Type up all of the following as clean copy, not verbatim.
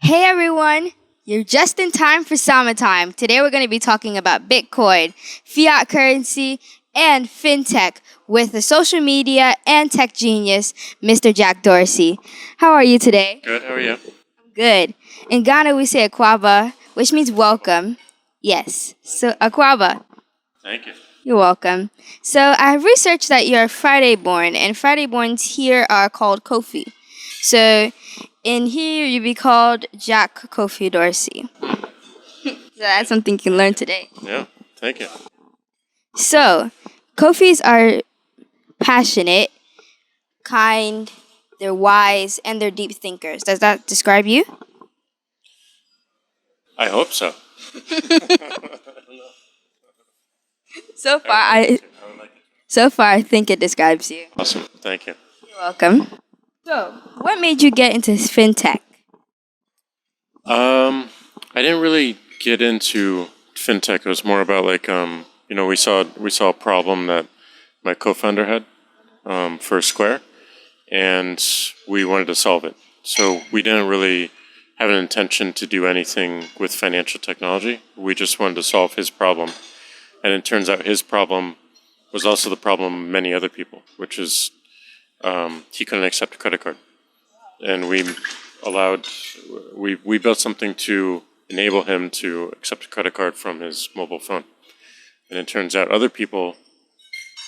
Hey everyone! You're just in time for summertime. Today we're going to be talking about Bitcoin, fiat currency, and fintech with the social media and tech genius, Mr. Jack Dorsey. How are you today? Good, how are you? Good. In Ghana we say akwaba, which means welcome. Yes. So akwaba. Thank you. You're welcome. So I have researched that you're Friday born, and Friday borns here are called Kofi. So in here you'd be called Jack Kofi Dorsey. So that's something you can learn today. Yeah, thank you. So Kofis are passionate, kind, they're wise, and they're deep thinkers. Does that describe you? I hope so. So far, I think it describes you. Awesome, thank you. You're welcome. So, what made you get into fintech? I didn't really get into fintech. It was more about we saw a problem that my co-founder had for Square, and we wanted to solve it. So we didn't really have an intention to do anything with financial technology. We just wanted to solve his problem. And it turns out his problem was also the problem of many other people, which is he couldn't accept a credit card. And we built something to enable him to accept a credit card from his mobile phone. And it turns out other people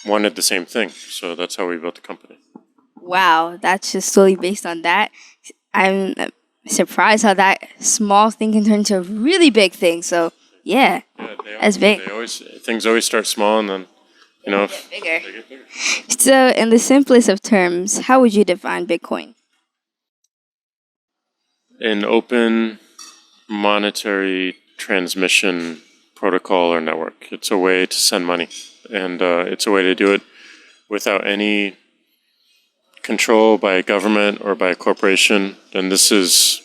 wanted the same thing. So that's how we built the company. Wow, that's just solely based on that. I'm surprised how that small thing can turn into a really big thing. So, yeah, that's big. Things always start small and then, Bigger. They get bigger. So, in the simplest of terms, how would you define Bitcoin? An open monetary transmission protocol or network. It's a way to send money, and it's a way to do it without any control by a government or by a corporation. And this is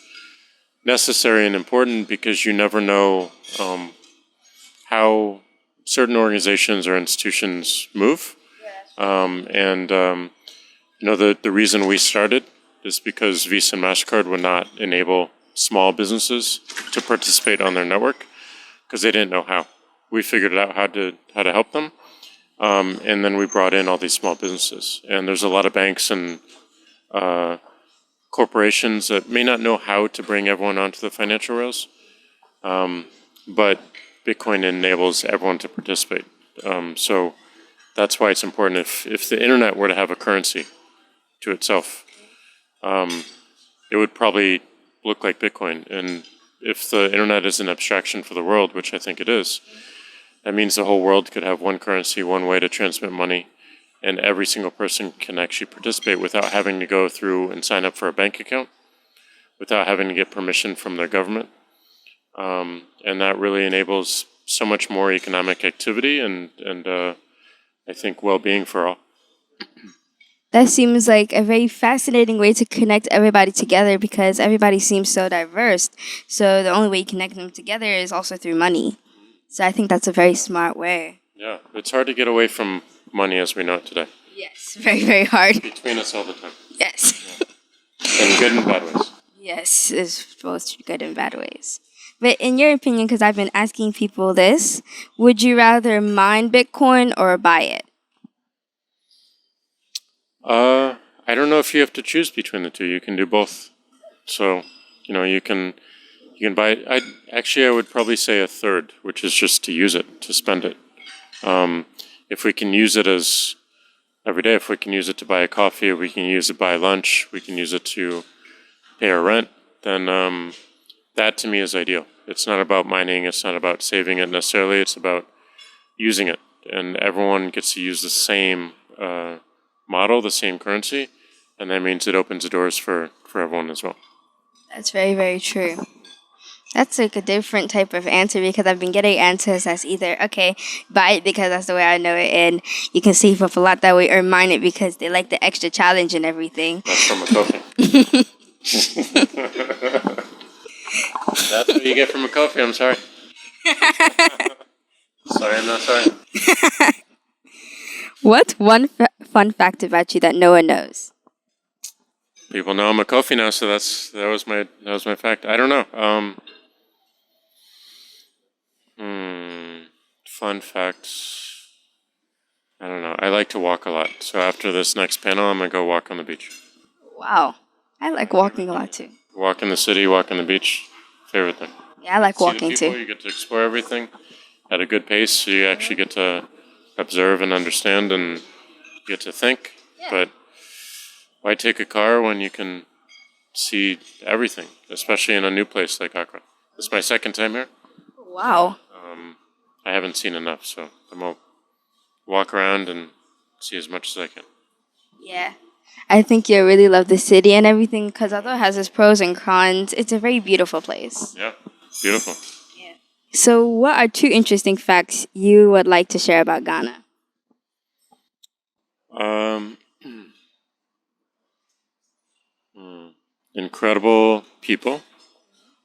necessary and important because you never know how certain organizations or institutions move. The reason we started is because Visa and MasterCard would not enable small businesses to participate on their network because they didn't know how. We figured out how to help them, and then we brought in all these small businesses. And there's a lot of banks and corporations that may not know how to bring everyone onto the financial rails, but Bitcoin enables everyone to participate. So that's why it's important. If the internet were to have a currency to itself, it would probably look like Bitcoin. And if the internet is an abstraction for the world, which I think it is, that means the whole world could have one currency, one way to transmit money, and every single person can actually participate without having to go through and sign up for a bank account, without having to get permission from their government. And that really enables so much more economic activity and I think well-being for all. That seems like a very fascinating way to connect everybody together because everybody seems so diverse. So the only way you connect them together is also through money. So I think that's a very smart way. Yeah, it's hard to get away from money as we know it today. Yes, very, very hard. Between us all the time. Yes. Yeah. In good and bad ways. Yes, it's both good and bad ways. But in your opinion, because I've been asking people this, would you rather mine Bitcoin or buy it? I don't know if you have to choose between the two. You can do both. So, you can buy it. I would probably say a third, which is just to use it, to spend it. If we can use it as every day, if we can use it to buy a coffee, if we can use it to buy lunch, we can use it to pay our rent, then that to me is ideal. It's not about mining. It's not about saving it necessarily. It's about using it. And everyone gets to use the same model, the same currency, and that means it opens the doors for everyone as well. That's very, very true. That's like a different type of answer because I've been getting answers that's either, okay, buy it because that's the way I know it and you can save up a lot that way, or mine it because they like the extra challenge and everything. That's from a Kofi. That's what you get from a Kofi, I'm sorry. Sorry, I'm not sorry. What's one fun fact about you that no one knows? People know I'm a Kofi now, so that was my fact. I don't know. Fun facts. I don't know. I like to walk a lot. So after this next panel, I'm gonna go walk on the beach. Wow. I like walking a lot too. Walk in the city, walk on the beach. Favorite thing. Yeah, I like See the walking people, too. you get to explore everything at a good pace. So you actually get to observe and understand and get to think. Yeah. But why take a car when you can see everything, especially in a new place like Accra? This is my second time here. Wow. I haven't seen enough, so I'm going to walk around and see as much as I can. Yeah. I think you'll really love the city and everything because although it has its pros and cons, it's a very beautiful place. Yeah, beautiful. Yeah. So, what are 2 interesting facts you would like to share about Ghana? Incredible people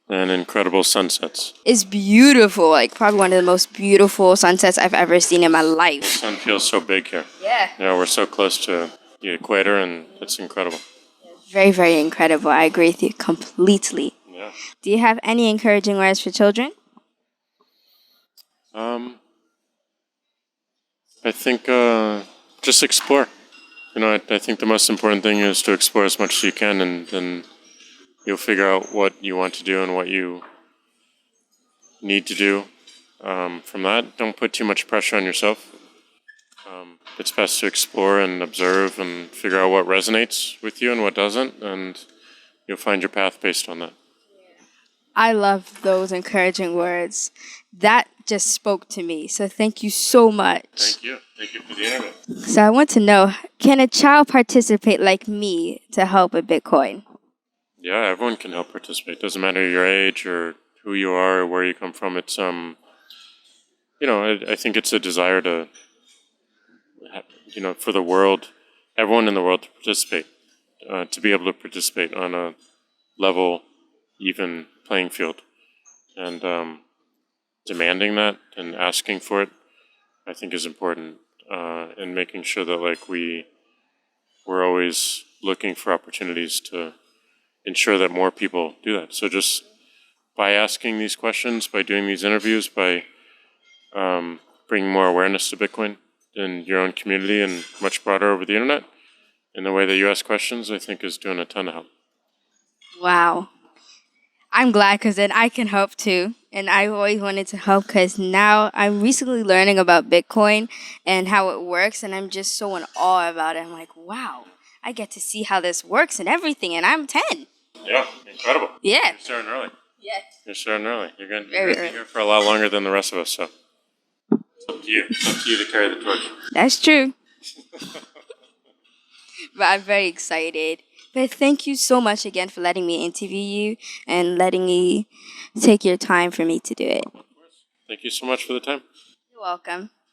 and incredible sunsets. It's beautiful, like probably one of the most beautiful sunsets I've ever seen in my The life. sun feels so big here. Yeah. Yeah, we're so close to the equator, and it's incredible. Very, very incredible. I agree with you completely. Yeah. Do you have any encouraging words for children? I think just explore. I think the most important thing is to explore as much as you can, and then you'll figure out what you want to do and what you need to do. From that, don't put too much pressure on yourself. It's best to explore and observe and figure out what resonates with you and what doesn't, and you'll find your path based on that. I love those encouraging words. That just spoke to me. So thank you so much. Thank you. Thank you for the interview. So I want to know, can a child participate like me to help with Bitcoin? Yeah, everyone can help participate. Doesn't matter your age or who you are or where you come from. It's I think it's a desire to, for the world, everyone in the world to participate, to be able to participate on a level, even playing field, and demanding that and asking for it, I think is important, and making sure that we're always looking for opportunities to ensure that more people do that. So just by asking these questions, by doing these interviews, by bringing more awareness to Bitcoin in your own community and much broader over the internet, in the way that you ask questions, I think is doing a ton of help. Wow. I'm glad because then I can help too. And I always wanted to help because now I'm recently learning about Bitcoin and how it works. And I'm just so in awe about it. I'm like, wow, I get to see how this works and everything. And I'm 10. Yeah, incredible. Yeah. You're starting early. Yeah. You're starting early. You're going to Very be early. here for a lot longer than the rest of us, so it's up to you. It's up to you to carry the torch. That's true. But I'm very excited. But thank you so much again for letting me interview you and letting me take your time for me to do it. Of course. Thank you so much for the time. You're welcome.